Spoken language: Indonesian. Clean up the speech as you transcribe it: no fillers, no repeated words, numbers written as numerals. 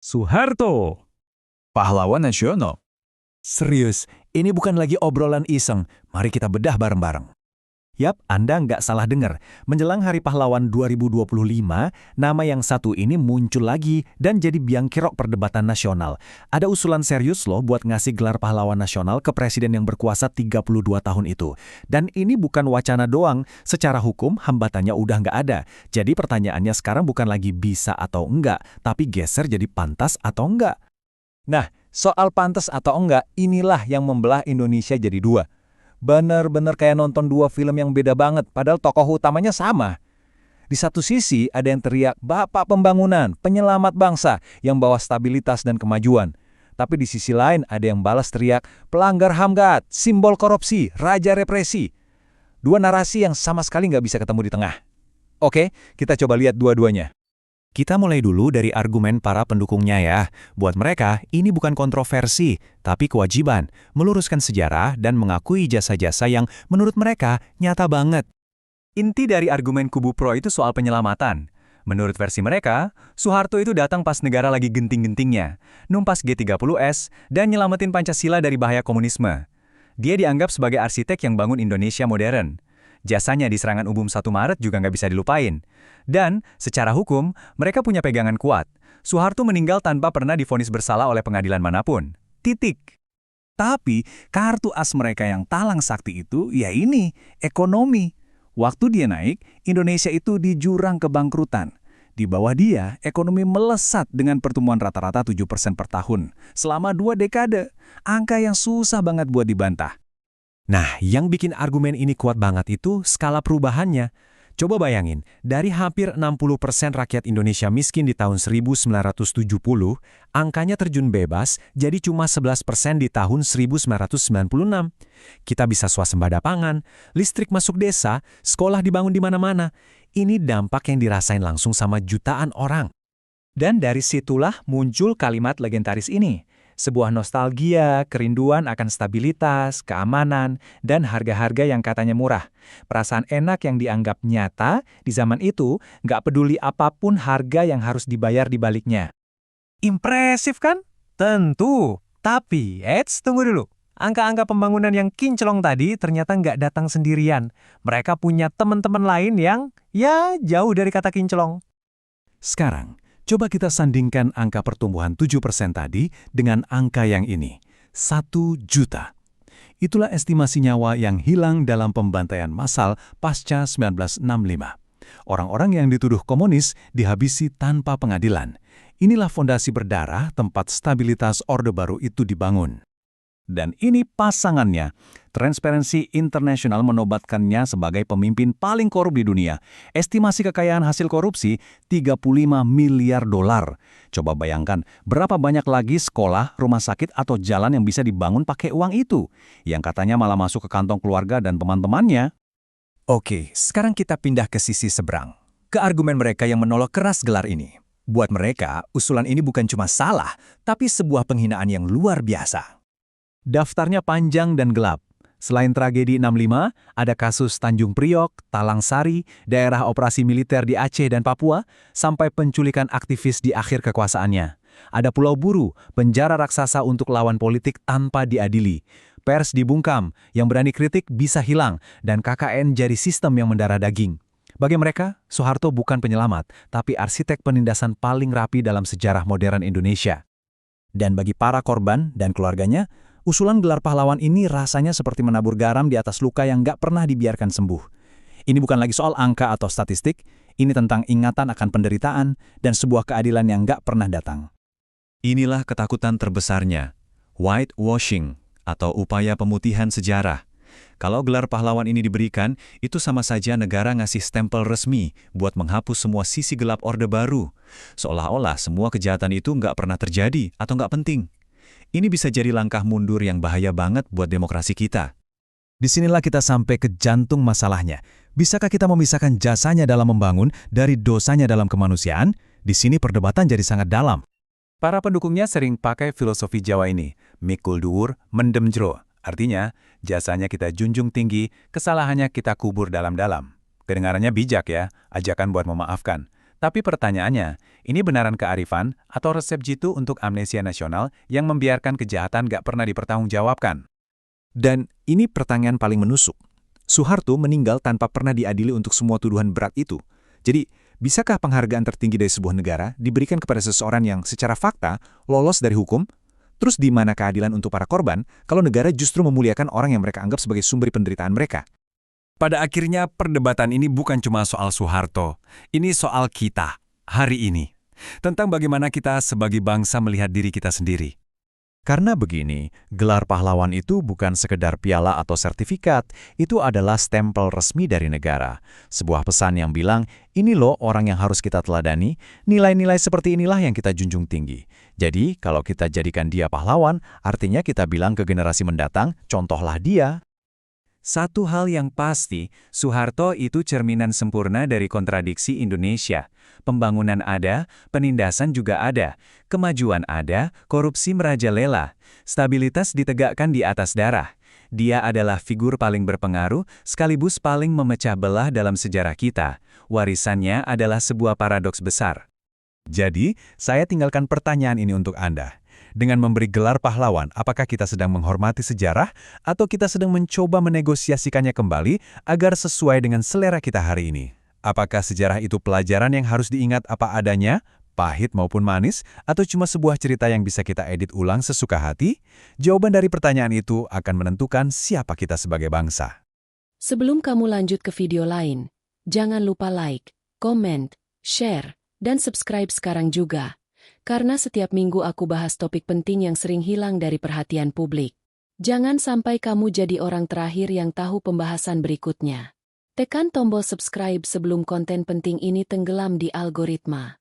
Soeharto. Pahlawan nasional. Serius, ini bukan lagi obrolan iseng. Mari kita bedah bareng-bareng. Yap, Anda nggak salah dengar. Menjelang Hari Pahlawan 2025, nama yang satu ini muncul lagi dan jadi biang kerok perdebatan nasional. Ada usulan serius loh buat ngasih gelar pahlawan nasional ke presiden yang berkuasa 32 tahun itu. Dan ini bukan wacana doang, secara hukum hambatannya udah nggak ada. Jadi pertanyaannya sekarang bukan lagi bisa atau enggak, tapi geser jadi pantas atau enggak. Nah, soal pantas atau enggak, inilah yang membelah Indonesia jadi dua. Bener-bener kayak nonton dua film yang beda banget, padahal tokoh utamanya sama. Di satu sisi ada yang teriak, Bapak Pembangunan, penyelamat bangsa, yang bawa stabilitas dan kemajuan. Tapi di sisi lain ada yang balas teriak, pelanggar HAM, simbol korupsi, raja represi. Dua narasi yang sama sekali nggak bisa ketemu di tengah. Oke, kita coba lihat dua-duanya. Kita mulai dulu dari argumen para pendukungnya ya. Buat mereka, ini bukan kontroversi, tapi kewajiban, meluruskan sejarah dan mengakui jasa-jasa yang menurut mereka nyata banget. Inti dari argumen kubu pro itu soal penyelamatan. Menurut versi mereka, Soeharto itu datang pas negara lagi genting-gentingnya, numpas G30S, dan nyelamatin Pancasila dari bahaya komunisme. Dia dianggap sebagai arsitek yang bangun Indonesia modern. Jasanya di serangan umum 1 Maret juga nggak bisa dilupain. Dan, secara hukum, mereka punya pegangan kuat. Soeharto meninggal tanpa pernah divonis bersalah oleh pengadilan manapun. Titik. Tapi, kartu as mereka yang talang sakti itu, ya ini, ekonomi. Waktu dia naik, Indonesia itu di jurang kebangkrutan. Di bawah dia, ekonomi melesat dengan pertumbuhan rata-rata 7% per tahun. Selama 2 dekade, angka yang susah banget buat dibantah. Nah, yang bikin argumen ini kuat banget itu skala perubahannya. Coba bayangin, dari hampir 60% rakyat Indonesia miskin di tahun 1970, angkanya terjun bebas jadi cuma 11% di tahun 1996. Kita bisa swasembada pangan, listrik masuk desa, sekolah dibangun di mana-mana. Ini dampak yang dirasain langsung sama jutaan orang. Dan dari situlah muncul kalimat legendaris ini. Sebuah nostalgia, kerinduan akan stabilitas, keamanan, dan harga-harga yang katanya murah. Perasaan enak yang dianggap nyata di zaman itu nggak peduli apapun harga yang harus dibayar di baliknya. Impresif kan? Tentu. Tapi, tunggu dulu. Angka-angka pembangunan yang kinclong tadi ternyata nggak datang sendirian. Mereka punya teman-teman lain yang, jauh dari kata kinclong. Sekarang, coba kita sandingkan angka pertumbuhan 7% tadi dengan angka yang ini, 1 juta. Itulah estimasi nyawa yang hilang dalam pembantaian massal pasca 1965. Orang-orang yang dituduh komunis dihabisi tanpa pengadilan. Inilah fondasi berdarah tempat stabilitas Orde Baru itu dibangun. Dan ini pasangannya. Transparency International menobatkannya sebagai pemimpin paling korup di dunia. Estimasi kekayaan hasil korupsi 35 miliar dolar. Coba bayangkan, berapa banyak lagi sekolah, rumah sakit, atau jalan yang bisa dibangun pakai uang itu, yang katanya malah masuk ke kantong keluarga dan teman-temannya. Oke, sekarang kita pindah ke sisi seberang. Ke argumen mereka yang menolak keras gelar ini. Buat mereka, usulan ini bukan cuma salah, tapi sebuah penghinaan yang luar biasa. Daftarnya panjang dan gelap. Selain tragedi 65, ada kasus Tanjung Priok, Talang Sari, daerah operasi militer di Aceh dan Papua, sampai penculikan aktivis di akhir kekuasaannya. Ada Pulau Buru, penjara raksasa untuk lawan politik tanpa diadili. Pers dibungkam, yang berani kritik bisa hilang, dan KKN jadi sistem yang mendarah daging. Bagi mereka, Soeharto bukan penyelamat, tapi arsitek penindasan paling rapi dalam sejarah modern Indonesia. Dan bagi para korban dan keluarganya, usulan gelar pahlawan ini rasanya seperti menabur garam di atas luka yang nggak pernah dibiarkan sembuh. Ini bukan lagi soal angka atau statistik, ini tentang ingatan akan penderitaan dan sebuah keadilan yang nggak pernah datang. Inilah ketakutan terbesarnya, whitewashing atau upaya pemutihan sejarah. Kalau gelar pahlawan ini diberikan, itu sama saja negara ngasih stempel resmi buat menghapus semua sisi gelap Orde Baru. Seolah-olah semua kejahatan itu nggak pernah terjadi atau nggak penting. Ini bisa jadi langkah mundur yang bahaya banget buat demokrasi kita. Disinilah kita sampai ke jantung masalahnya. Bisakah kita memisahkan jasanya dalam membangun dari dosanya dalam kemanusiaan? Di sini perdebatan jadi sangat dalam. Para pendukungnya sering pakai filosofi Jawa ini, mikul dhuwur, mendem jero. Artinya, jasanya kita junjung tinggi, kesalahannya kita kubur dalam-dalam. Kedengarannya bijak ya, ajakan buat memaafkan. Tapi pertanyaannya, ini benaran kearifan atau resep jitu untuk amnesia nasional yang membiarkan kejahatan gak pernah dipertanggungjawabkan? Dan ini pertanyaan paling menusuk. Soeharto meninggal tanpa pernah diadili untuk semua tuduhan berat itu. Jadi, bisakah penghargaan tertinggi dari sebuah negara diberikan kepada seseorang yang secara fakta lolos dari hukum? Terus di mana keadilan untuk para korban kalau negara justru memuliakan orang yang mereka anggap sebagai sumber penderitaan mereka? Pada akhirnya, perdebatan ini bukan cuma soal Soeharto. Ini soal kita, hari ini. Tentang bagaimana kita sebagai bangsa melihat diri kita sendiri. Karena begini, gelar pahlawan itu bukan sekedar piala atau sertifikat, itu adalah stempel resmi dari negara. Sebuah pesan yang bilang, ini loh orang yang harus kita teladani, nilai-nilai seperti inilah yang kita junjung tinggi. Jadi, kalau kita jadikan dia pahlawan, artinya kita bilang ke generasi mendatang, contohlah dia. Satu hal yang pasti, Soeharto itu cerminan sempurna dari kontradiksi Indonesia. Pembangunan ada, penindasan juga ada, kemajuan ada, korupsi merajalela, stabilitas ditegakkan di atas darah. Dia adalah figur paling berpengaruh, sekaligus paling memecah belah dalam sejarah kita. Warisannya adalah sebuah paradoks besar. Jadi, saya tinggalkan pertanyaan ini untuk Anda. Dengan memberi gelar pahlawan, apakah kita sedang menghormati sejarah atau kita sedang mencoba menegosiasikannya kembali agar sesuai dengan selera kita hari ini? Apakah sejarah itu pelajaran yang harus diingat apa adanya, pahit maupun manis, atau cuma sebuah cerita yang bisa kita edit ulang sesuka hati? Jawaban dari pertanyaan itu akan menentukan siapa kita sebagai bangsa. Sebelum kamu lanjut ke video lain, jangan lupa like, comment, share, dan subscribe sekarang juga. Karena setiap minggu aku bahas topik penting yang sering hilang dari perhatian publik. Jangan sampai kamu jadi orang terakhir yang tahu pembahasan berikutnya. Tekan tombol subscribe sebelum konten penting ini tenggelam di algoritma.